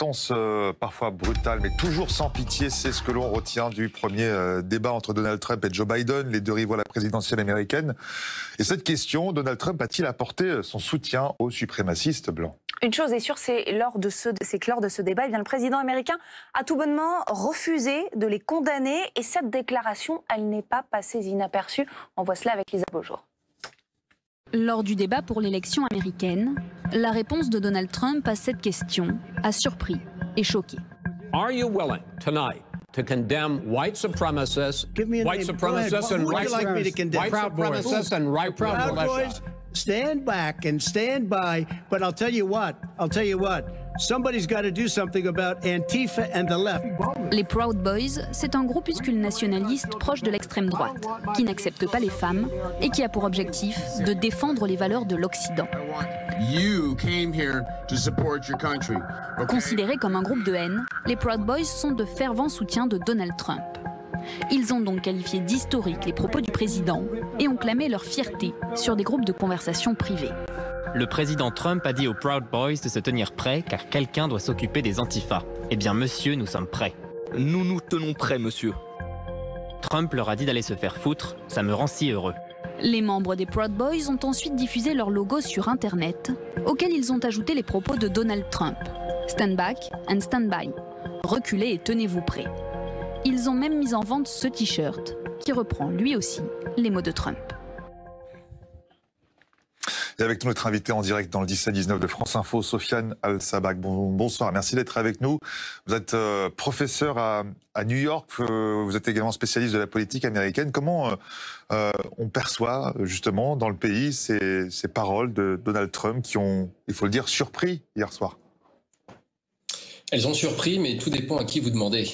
intense, parfois brutale, mais toujours sans pitié. C'est ce que l'on retient du premier débat entre Donald Trump et Joe Biden, les deux rivaux à la présidentielle américaine. Et cette question, Donald Trump a-t-il apporté son soutien aux suprémacistes blancs? Une chose est sûre, c'est que lors de ce débat, le président américain a tout bonnement refusé de les condamner. Et cette déclaration, elle n'est pas passée inaperçue. On voit cela avec Lisa Beaujour. Lors du débat pour l'élection américaine, la réponse de Donald Trump à cette question a surpris et choqué. Are you willing tonight to condemn white supremacists, and right Proud Boys? Stand back and stand by, but I'll tell you what, somebody's got to do something about Antifa and the left. Les Proud Boys, c'est un groupuscule nationaliste proche de l'extrême droite, qui n'accepte pas les femmes et qui a pour objectif de défendre les valeurs de l'Occident. Considérés comme un groupe de haine, les Proud Boys sont de fervents soutiens de Donald Trump. Ils ont donc qualifié d'historiques les propos du président et ont clamé leur fierté sur des groupes de conversation privés. Le président Trump a dit aux Proud Boys de se tenir prêts car quelqu'un doit s'occuper des Antifa. Eh bien, monsieur, nous sommes prêts. Nous nous tenons prêts, monsieur. Trump leur a dit d'aller se faire foutre, ça me rend si heureux. Les membres des Proud Boys ont ensuite diffusé leur logo sur Internet, auquel ils ont ajouté les propos de Donald Trump. Stand back and stand by. Reculez et tenez-vous prêts. Ils ont même mis en vente ce t-shirt, qui reprend lui aussi les mots de Trump. Et avec notre invité en direct dans le 17-19 de France Info, Sofiane Al-Sabag. Bonsoir, merci d'être avec nous. Vous êtes professeur à New York, vous êtes également spécialiste de la politique américaine. Comment on perçoit justement dans le pays ces paroles de Donald Trump qui ont, il faut le dire, surpris hier soir? Elles ont surpris, mais tout dépend à qui vous demandez.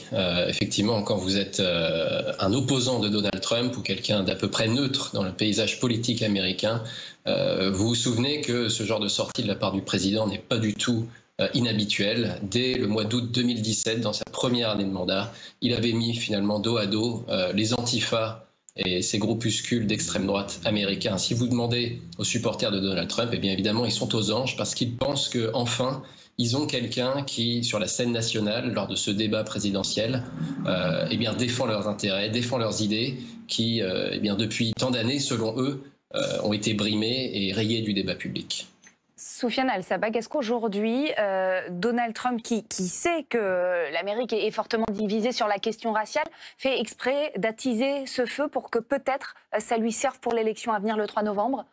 Effectivement, quand vous êtes un opposant de Donald Trump ou quelqu'un d'à peu près neutre dans le paysage politique américain, vous vous souvenez que ce genre de sortie de la part du président n'est pas du tout inhabituel. Dès le mois d'août 2017, dans sa première année de mandat, il avait mis finalement dos à dos les Antifa et ces groupuscules d'extrême droite américains. Si vous demandez aux supporters de Donald Trump, eh bien évidemment, ils sont aux anges parce qu'ils pensent qu'enfin, ils ont quelqu'un qui, sur la scène nationale, lors de ce débat présidentiel, eh bien, défend leurs intérêts, défend leurs idées, qui, eh bien, depuis tant d'années, selon eux, ont été brimées et rayées du débat public. Sofiane Al-Sabag, est-ce qu'aujourd'hui, Donald Trump, qui sait que l'Amérique est fortement divisée sur la question raciale, fait exprès d'attiser ce feu pour que peut-être ça lui serve pour l'élection à venir le 3 novembre ?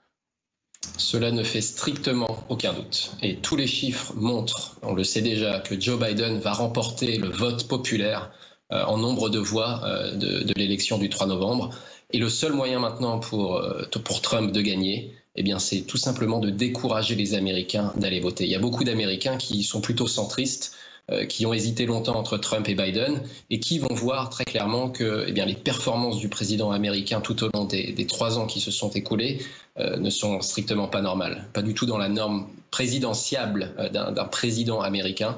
Cela ne fait strictement aucun doute. Et tous les chiffres montrent, on le sait déjà, que Joe Biden va remporter le vote populaire en nombre de voix de l'élection du 3 novembre. Et le seul moyen maintenant pour Trump de gagner, eh bien, c'est tout simplement de décourager les Américains d'aller voter. Il y a beaucoup d'Américains qui sont plutôt centristes, qui ont hésité longtemps entre Trump et Biden et qui vont voir très clairement que eh bien, les performances du président américain tout au long des 3 ans qui se sont écoulés ne sont strictement pas normales, pas du tout dans la norme présidentiable d'un président américain.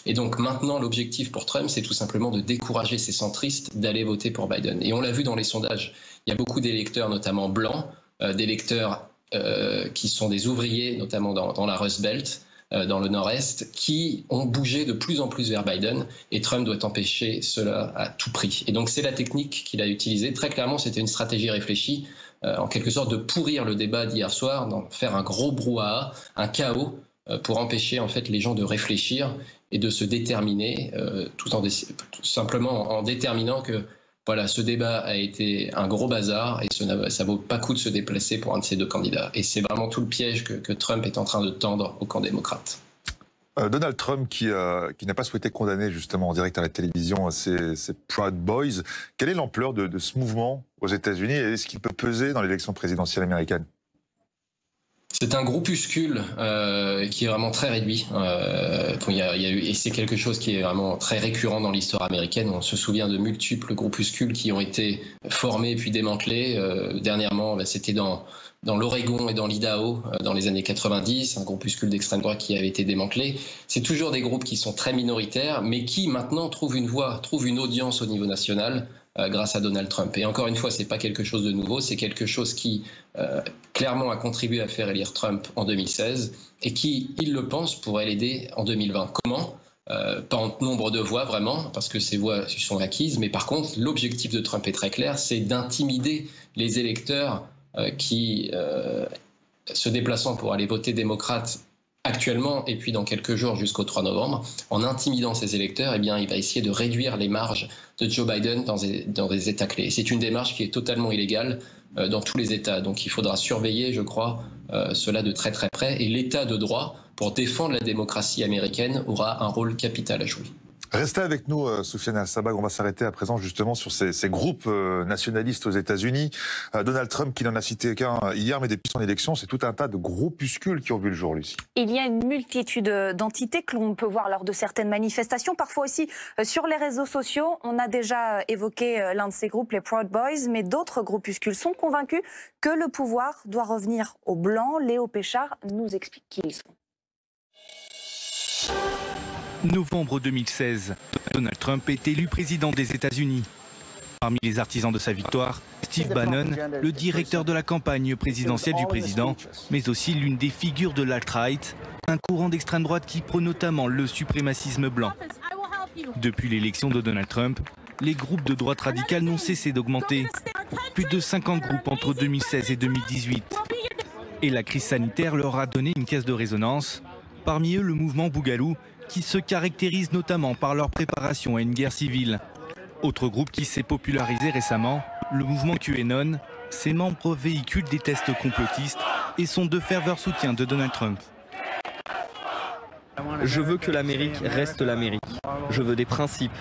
Et donc maintenant, l'objectif pour Trump, c'est tout simplement de décourager ces centristes d'aller voter pour Biden. Et on l'a vu dans les sondages, il y a beaucoup d'électeurs, notamment blancs, d'électeurs qui sont des ouvriers, notamment dans la Rust Belt, dans le nord-est, qui ont bougé de plus en plus vers Biden, et Trump doit empêcher cela à tout prix. Et donc c'est la technique qu'il a utilisée. Très clairement, c'était une stratégie réfléchie, en quelque sorte de pourrir le débat d'hier soir, d'en faire un gros brouhaha, un chaos, pour empêcher en fait les gens de réfléchir et de se déterminer, tout simplement en déterminant que voilà, ce débat a été un gros bazar et ça vaut pas coup de se déplacer pour un de ces deux candidats. Et c'est vraiment tout le piège que Trump est en train de tendre au camp démocrate. Donald Trump qui n'a pas souhaité condamner justement en direct à la télévision ces Proud Boys, quelle est l'ampleur de ce mouvement aux États-Unis et est-ce qu'il peut peser dans l'élection présidentielle américaine ? C'est un groupuscule qui est vraiment très réduit. Et c'est quelque chose qui est vraiment très récurrent dans l'histoire américaine. On se souvient de multiples groupuscules qui ont été formés puis démantelés. Dernièrement, c'était dans l'Oregon et dans l'Idaho dans les années 90, un groupuscule d'extrême droite qui avait été démantelé. C'est toujours des groupes qui sont très minoritaires, mais qui maintenant trouvent une voix, trouvent une audience au niveau national grâce à Donald Trump. Et encore une fois, c'est pas quelque chose de nouveau, c'est quelque chose qui clairement a contribué à faire élire Trump en 2016 et qui, il le pense, pourrait l'aider en 2020. Comment ? pas en nombre de voix vraiment, parce que ces voix sont acquises, mais par contre, l'objectif de Trump est très clair, c'est d'intimider les électeurs qui, se déplaçant pour aller voter démocrate actuellement et puis dans quelques jours jusqu'au 3 novembre, en intimidant ces électeurs, eh bien, il va essayer de réduire les marges de Joe Biden dans des États clés. C'est une démarche qui est totalement illégale dans tous les États. Donc il faudra surveiller, je crois, cela de très très près. Et l'État de droit, pour défendre la démocratie américaine, aura un rôle capital à jouer. Restez avec nous, Soufiane Al-Sabag. On va s'arrêter à présent justement sur ces groupes nationalistes aux États-Unis. Donald Trump, qui n'en a cité qu'un hier, mais depuis son élection, c'est tout un tas de groupuscules qui ont vu le jour, Lucie. Il y a une multitude d'entités que l'on peut voir lors de certaines manifestations, parfois aussi sur les réseaux sociaux. On a déjà évoqué l'un de ces groupes, les Proud Boys, mais d'autres groupuscules sont convaincus que le pouvoir doit revenir aux Blancs. Léo Péchard nous explique qui ils sont. Novembre 2016, Donald Trump est élu président des États-Unis. Parmi les artisans de sa victoire, Steve Bannon, le directeur de la campagne présidentielle du président, mais aussi l'une des figures de l'alt-right, un courant d'extrême droite qui prône notamment le suprémacisme blanc. Depuis l'élection de Donald Trump, les groupes de droite radicale n'ont cessé d'augmenter. Plus de 50 groupes entre 2016 et 2018. Et la crise sanitaire leur a donné une caisse de résonance. Parmi eux, le mouvement Boogaloo, qui se caractérise notamment par leur préparation à une guerre civile. Autre groupe qui s'est popularisé récemment, le mouvement QAnon. Ses membres véhiculent des tests complotistes et sont de fervents soutiens de Donald Trump. Je veux que l'Amérique reste l'Amérique. Je veux des principes.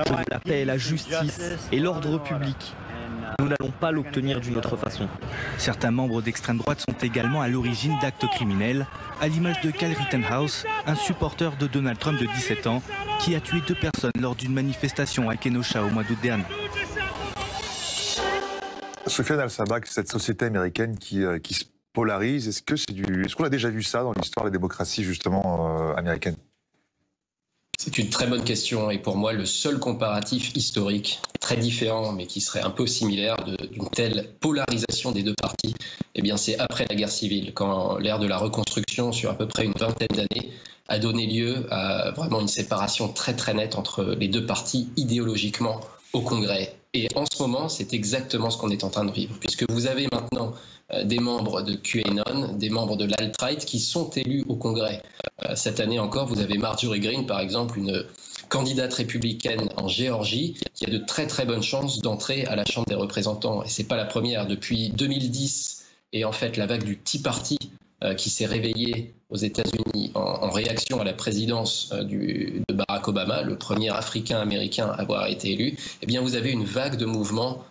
Je veux la paix, la justice et l'ordre public. Nous n'allons pas l'obtenir d'une autre façon. Certains membres d'extrême droite sont également à l'origine d'actes criminels, à l'image de Kyle Rittenhouse, un supporter de Donald Trump de 17 ans, qui a tué 2 personnes lors d'une manifestation à Kenosha au mois d'août dernier. Soufiane Al-Sabag, cette société américaine qui se polarise, est-ce qu'on a déjà vu ça dans l'histoire de la démocratie justement américaine? C'est une très bonne question et pour moi le seul comparatif historique très différent mais qui serait un peu similaire d'une telle polarisation des deux partis, eh bien c'est après la guerre civile quand l'ère de la reconstruction sur à peu près une vingtaine d'années a donné lieu à vraiment une séparation très très nette entre les deux partis idéologiquement au Congrès. Et en ce moment, c'est exactement ce qu'on est en train de vivre, puisque vous avez maintenant des membres de QAnon, des membres de l'alt-right qui sont élus au Congrès. Cette année encore, vous avez Marjorie Greene, par exemple, une candidate républicaine en Géorgie, qui a de très très bonnes chances d'entrer à la Chambre des représentants. Et c'est pas la première. Depuis 2010, et en fait la vague du Tea Party, qui s'est réveillé aux États-Unis en réaction à la présidence de Barack Obama, le premier Africain-Américain à avoir été élu, eh bien vous avez une vague de mouvements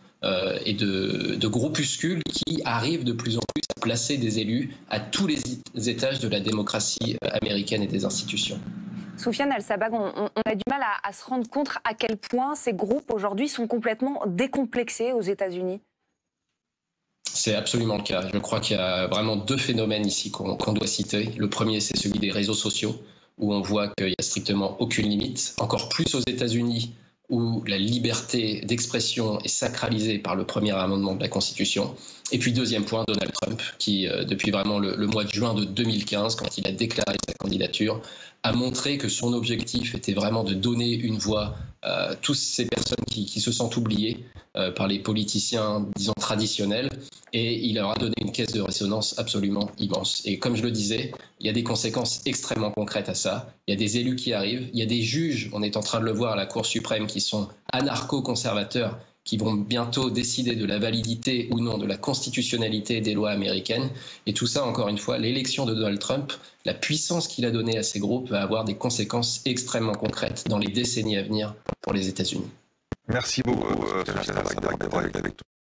et de groupuscules qui arrivent de plus en plus à placer des élus à tous les étages de la démocratie américaine et des institutions. Soufiane Al-Sabag, on a du mal à se rendre compte à quel point ces groupes aujourd'hui sont complètement décomplexés aux États-Unis. C'est absolument le cas. Je crois qu'il y a vraiment 2 phénomènes ici qu'on doit citer. Le premier, c'est celui des réseaux sociaux, où on voit qu'il n'y a strictement aucune limite. Encore plus aux États-Unis, où la liberté d'expression est sacralisée par le premier amendement de la Constitution. Et puis deuxième point, Donald Trump, qui depuis vraiment le mois de juin de 2015, quand il a déclaré sa candidature, a montré que son objectif était vraiment de donner une voix à toutes ces personnes qui se sentent oubliées par les politiciens, disons, traditionnels, et il leur a donné une caisse de résonance absolument immense. Et comme je le disais, il y a des conséquences extrêmement concrètes à ça. Il y a des élus qui arrivent, il y a des juges, on est en train de le voir à la Cour suprême, qui sont anarcho-conservateurs, qui vont bientôt décider de la validité ou non de la constitutionnalité des lois américaines. Et tout ça, encore une fois, l'élection de Donald Trump, la puissance qu'il a donnée à ces groupes va avoir des conséquences extrêmement concrètes dans les décennies à venir pour les États-Unis. Merci beaucoup, Soufiane Al-Sabag, d'avoir été avec nous.